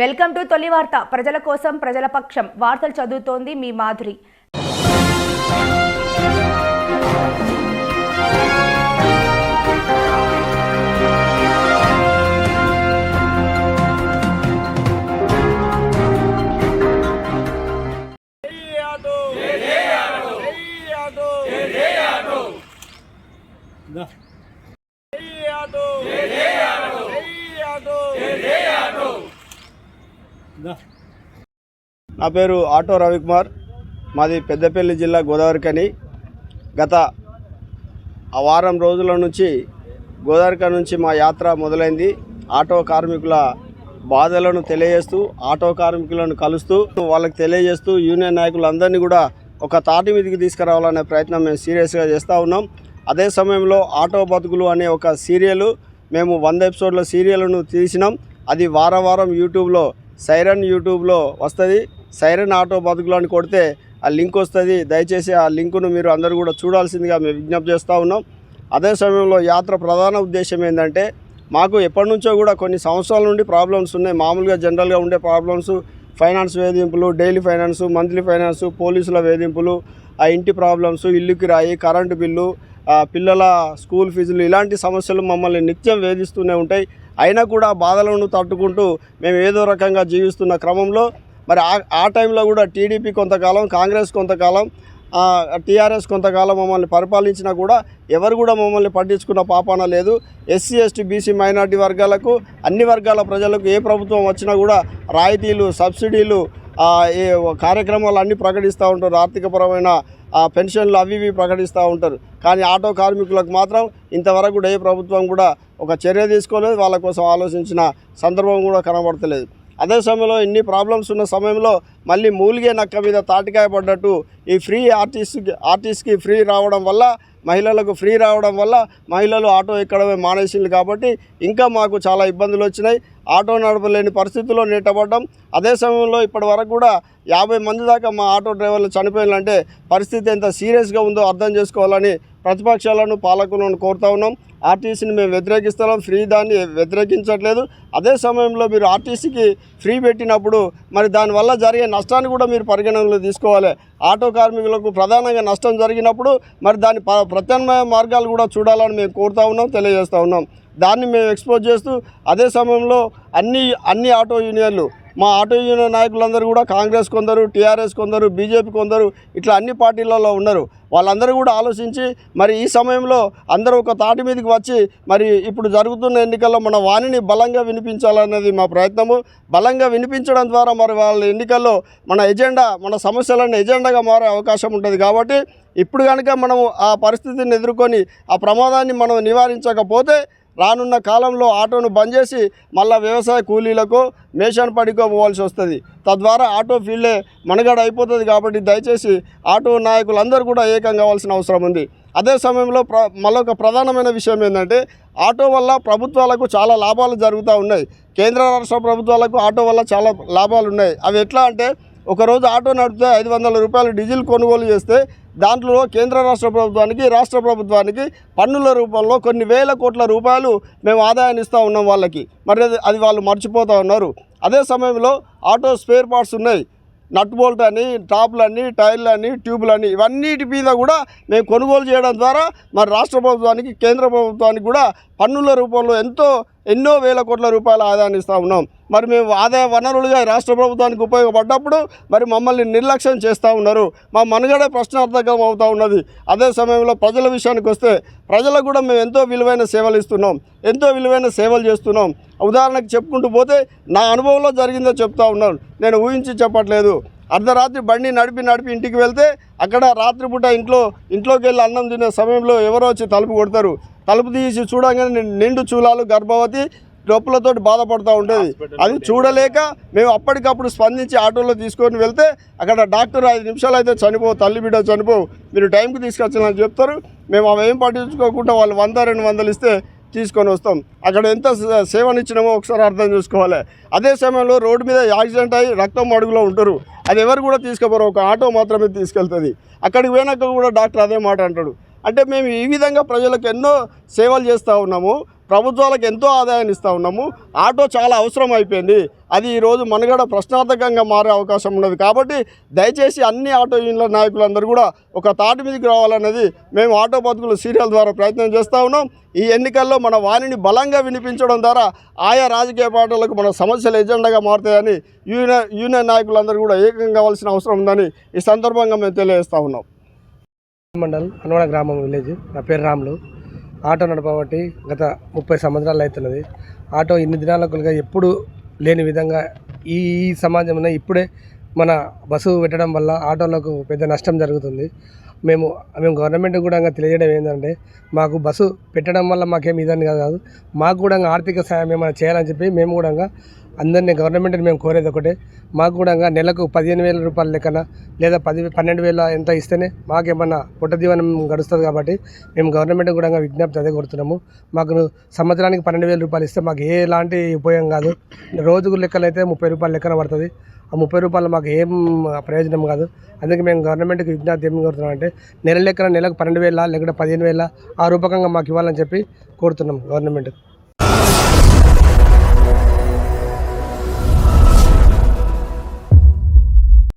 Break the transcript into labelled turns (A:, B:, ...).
A: Welcome to తొలి వార్త. ప్రజల కోసం ప్రజల పక్షం వార్తలు చదువుతోంది మీ మాధురి.
B: నా పేరు ఆటో రవికుమార్. మాది పెద్దపల్లి జిల్లా గోదావరిఖని. గత వారం రోజుల నుంచి గోదావరిఖని నుంచి మా యాత్ర మొదలైంది. ఆటో కార్మికుల బాధలను తెలియజేస్తూ, ఆటో కార్మికులను కలుస్తూ, వాళ్ళకి తెలియజేస్తూ యూనియన్ నాయకులందరినీ కూడా ఒక తాటి మీదకి తీసుకురావాలనే ప్రయత్నం మేము సీరియస్గా చేస్తూ ఉన్నాం. అదే సమయంలో ఆటో బతుకులు అనే ఒక సీరియల్ మేము 100 ఎపిసోడ్ల సీరియల్ను తీసినాం. అది వారం యూట్యూబ్లో యూట్యూబ్లో వస్తుంది. సైరన్ ఆటో బతుకులు అని కొడితే ఆ లింక్ వస్తుంది. దయచేసి ఆ లింకును మీరు అందరూ కూడా చూడాల్సిందిగా మేము విజ్ఞప్తి చేస్తూ ఉన్నాం. అదే సమయంలో యాత్ర ప్రధాన ఉద్దేశం ఏంటంటే, మాకు ఎప్పటి నుంచో కూడా కొన్ని సంవత్సరాల నుండి ప్రాబ్లమ్స్ ఉన్నాయి. మామూలుగా జనరల్గా ఉండే ప్రాబ్లమ్స్, ఫైనాన్స్ వేధింపులు, డైలీ ఫైనాన్స్, మంత్లీ ఫైనాన్స్, పోలీసుల వేధింపులు, ఆ ఇంటి ప్రాబ్లమ్స్, ఇల్లు కిరాయి, కరెంటు బిల్లు, పిల్లల స్కూల్ ఫీజులు, ఇలాంటి సమస్యలు మమ్మల్ని నిత్యం వేధిస్తూనే ఉంటాయి. అయినా కూడా బాధలను తట్టుకుంటూ మేము ఏదో రకంగా జీవిస్తున్న క్రమంలో మరి ఆ టైంలో కూడా టీడీపీ కొంతకాలం, కాంగ్రెస్ కొంతకాలం, టీఆర్ఎస్ కొంతకాలం మమ్మల్ని పరిపాలించినా కూడా ఎవరు కూడా మమ్మల్ని పట్టించుకున్న పాపాన లేదు. ఎస్సీ, ఎస్టీ, బీసీ, మైనార్టీ వర్గాలకు, అన్ని వర్గాల ప్రజలకు ఏ ప్రభుత్వం వచ్చినా కూడా రాయితీలు, సబ్సిడీలు, ఏ కార్యక్రమాలు అన్నీ ప్రకటిస్తూ ఉంటారు. ఆర్థికపరమైన పెన్షన్లు అవి ఇవి ప్రకటిస్తూ ఉంటారు. కానీ ఆటో కార్మికులకు మాత్రం ఇంతవరకు కూడా ఏ ప్రభుత్వం కూడా ఒక చర్య తీసుకోలేదు. వాళ్ళ కోసం ఆలోచించిన సందర్భం కూడా కనబడతలేదు. అదే సమయంలో ఇన్ని ప్రాబ్లమ్స్ ఉన్న సమయంలో మళ్ళీ మూలిగే నక్క మీద తాటికాయ పడ్డట్టు ఈ ఫ్రీ ఆర్టీసీకి ఫ్రీ రావడం వల్ల, మహిళలకు ఫ్రీ రావడం వల్ల మహిళలు ఆటో ఎక్కడమే మానేసింది. కాబట్టి ఇంకా మాకు చాలా ఇబ్బందులు వచ్చినాయి. ఆటో నడపలేని పరిస్థితుల్లో నెట్టబడ్డాం. అదే సమయంలో ఇప్పటి వరకు కూడా 50 మంది దాకా మా ఆటో డ్రైవర్లు చనిపోయాలంటే పరిస్థితి ఎంత సీరియస్గా ఉందో అర్థం చేసుకోవాలని ప్రతిపక్షాలను, పాలకులను కోరుతా ఉన్నాం. ఆర్టీసీని మేము వ్యతిరేకిస్తున్నాం, ఫ్రీ దాన్ని వ్యతిరేకించట్లేదు. అదే సమయంలో మీరు ఆర్టీసీకి ఫ్రీ పెట్టినప్పుడు మరి దానివల్ల జరిగే నష్టాన్ని కూడా మీరు పరిగణనలో తీసుకోవాలి. ఆటో కార్మికులకు ప్రధానంగా నష్టం జరిగినప్పుడు మరి దాని ప్రత్యామ్నాయ మార్గాలు కూడా చూడాలని మేము కోరుతా ఉన్నాం, తెలియజేస్తూ ఉన్నాం. దాన్ని మేము ఎక్స్పోజ్ చేస్తూ అదే సమయంలో అన్ని ఆటో యూనియన్లు, మా ఆటో యూనియన్ నాయకులందరూ కూడా కాంగ్రెస్ కొందరు, టీఆర్ఎస్ కొందరు, బీజేపీ కొందరు, ఇట్లా అన్ని పార్టీలలో ఉన్నారు. వాళ్ళందరూ కూడా ఆలోచించి మరి ఈ సమయంలో అందరూ ఒక తాటి మీదకి వచ్చి మరి ఇప్పుడు జరుగుతున్న ఎన్నికల్లో మన వాణిని బలంగా వినిపించాలన్నది మా ప్రయత్నము. బలంగా వినిపించడం ద్వారా మరి వాళ్ళ ఎన్నికల్లో మన సమస్యలను ఎజెండాగా మారే అవకాశం ఉంటుంది. కాబట్టి ఇప్పుడు కనుక మనము ఆ పరిస్థితిని ఎదుర్కొని ఆ ప్రమాదాన్ని మనం నివారించకపోతే రానున్న కాలంలో ఆటోను బంద్ చేసి మళ్ళీ వ్యవసాయ కూలీలకు, మేషన్ పడికో పోవాల్సి వస్తుంది. తద్వారా ఆటో ఫీల్డే మనుగడ అయిపోతుంది. కాబట్టి దయచేసి ఆటో నాయకులందరూ కూడా ఏకం కావాల్సిన అవసరం ఉంది. అదే సమయంలో మరొక ప్రధానమైన విషయం ఏంటంటే, ఆటో వల్ల ప్రభుత్వాలకు చాలా లాభాలు జరుగుతూ ఉన్నాయి. కేంద్ర రాష్ట్ర ప్రభుత్వాలకు ఆటో వల్ల చాలా లాభాలు ఉన్నాయి. అవి ఎట్లా అంటే, ఒకరోజు ఆటో నడిపితే 500 రూపాయలు డీజిల్ కొనుగోలు చేస్తే దాంట్లో కేంద్ర రాష్ట్ర ప్రభుత్వానికి, రాష్ట్ర ప్రభుత్వానికి పన్నుల రూపంలో కొన్ని వేల కోట్ల రూపాయలు మేము ఆదాయాన్ని ఇస్తూ ఉన్నాం వాళ్ళకి. మరి అది వాళ్ళు మర్చిపోతూ ఉన్నారు. అదే సమయంలో ఆటో స్పేర్ పార్ట్స్ ఉన్నాయి. నట్ బోల్ట్ అని, టాప్లని, టైర్లని, ట్యూబ్లని, ఇవన్నిటి మీద కూడా మేము కొనుగోలు చేయడం ద్వారా మరి రాష్ట్ర ప్రభుత్వానికి, కేంద్ర ప్రభుత్వానికి కూడా పన్నుల రూపంలో ఎన్నో వేల కోట్ల రూపాయల ఆదాయాన్ని ఇస్తూ ఉన్నాం. మరి మేము ఆదాయ వనరులుగా రాష్ట్ర ప్రభుత్వానికి ఉపయోగపడ్డప్పుడు మరి మమ్మల్ని నిర్లక్ష్యం చేస్తూ ఉన్నారు. మా మనుగడే ప్రశ్నార్థకం అవుతూ ఉన్నది. అదే సమయంలో ప్రజల విషయానికి వస్తే ప్రజలకు కూడా మేము ఎంతో విలువైన సేవలు ఇస్తున్నాం, ఎంతో విలువైన సేవలు చేస్తున్నాం. ఉదాహరణకు చెప్పుకుంటూ పోతే నా అనుభవంలో జరిగిందో చెప్తా ఉన్నాను, నేను ఊహించి చెప్పట్లేదు. అర్ధరాత్రి బండి నడిపి ఇంటికి వెళ్తే అక్కడ రాత్రిపూట ఇంట్లోకి వెళ్ళి అన్నం తినే సమయంలో ఎవరో వచ్చి తలుపు కొడతారు. తలుపు తీసి చూడగానే నిండు చూలాలు, గర్భవతి, నొప్పులతోటి బాధపడుతూ ఉండేది. అది చూడలేక మేము అప్పటికప్పుడు స్పందించి ఆటోలో తీసుకొని వెళ్తే అక్కడ డాక్టర్ 5 నిమిషాలు అయితే తల్లి బిడ్డ చనిపోవు, మీరు టైంకి తీసుకొచ్చానని చెప్తారు. మేము అవి ఏం పట్టించుకోకుండా వాళ్ళు 100-200 ఇస్తే తీసుకొని వస్తాం. అక్కడ ఎంత సేవనిచ్చినామో ఒకసారి అర్థం చేసుకోవాలి. అదే సమయంలో రోడ్డు మీద యాక్సిడెంట్ అయ్యి రక్తం అడుగులో ఉంటారు. అది ఎవరు కూడా తీసుకుపోరు, ఒక ఆటో మాత్రమే తీసుకెళ్తుంది. అక్కడికి పోయినాక కూడా డాక్టర్ అదే మాట అంటాడు. అంటే మేము ఈ విధంగా ప్రజలకు ఎన్నో సేవలు చేస్తూ ఉన్నాము. ప్రభుత్వాలకు ఎంతో ఆదాయాన్ని ఇస్తూ ఉన్నాము. ఆటో చాలా అవసరం అయిపోయింది. అది ఈరోజు మనుగడ ప్రశ్నార్థకంగా మారే అవకాశం ఉన్నది. కాబట్టి దయచేసి అన్ని ఆటో యూనియన్ల నాయకులందరూ కూడా ఒక తాటి మీదకి రావాలన్నది మేము ఆటో బతుకుల సీరియల్ ద్వారా ప్రయత్నం చేస్తూ ఉన్నాం. ఈ ఎన్నికల్లో మన వాణిని బలంగా వినిపించడం ద్వారా ఆయా రాజకీయ పార్టీలకు మన సమస్యలు ఎజెండాగా మారుతాయని యూనియన్ నాయకులందరూ కూడా ఏకం కావాల్సిన అవసరం ఉందని ఈ సందర్భంగా మేము తెలియజేస్తూ ఉన్నాం.
C: మండల్ హన్వాడ గ్రామం విలేజ్. నా పేరు రాములు. ఆటో నడపబట్టి గత 30 సంవత్సరాలు అవుతున్నది. ఆటో ఇన్ని దినాలకులుగా ఎప్పుడు లేని విధంగా ఈ సమాజంలో ఇప్పుడే మన బస్సు పెట్టడం వల్ల ఆటోలకు పెద్ద నష్టం జరుగుతుంది. మేము గవర్నమెంట్ కూడా తెలియజేయడం ఏంటంటే మాకు బస్సు పెట్టడం వల్ల మాకేం ఇదని కాదు, మాకు కూడా ఆర్థిక సాయం ఏమైనా చేయాలని చెప్పి మేము కూడా అందరినీ గవర్నమెంట్ని మేము కోరేది ఒకటే. మాకు కూడా నెలకు 15,000 రూపాయల లెక్కన లేదా 12,000 ఎంత ఇస్తేనే మాకేమన్నా పుట్టదీవనం గడుస్తుంది. కాబట్టి మేము గవర్నమెంట్ కూడా విజ్ఞప్తి అదే కోరుతున్నాము. మాకు సంవత్సరానికి 12,000 రూపాయలు ఇస్తే మాకు ఎలాంటి ఉపయోగం కాదు. రోజుకు లెక్కలు అయితే 30 రూపాయల లెక్కన పడుతుంది. ఆ 30 రూపాయలు మాకు ఏం ప్రయోజనం కాదు. అందుకే మేము గవర్నమెంట్కి విజ్ఞప్తి ఏం కోరుతున్నాం అంటే నెలకు 12,000 లేకుంటే 15,000 లేకుంటే 15,000 ఆ రూపకంగా మాకు ఇవ్వాలని చెప్పి కోరుతున్నాం గవర్నమెంట్.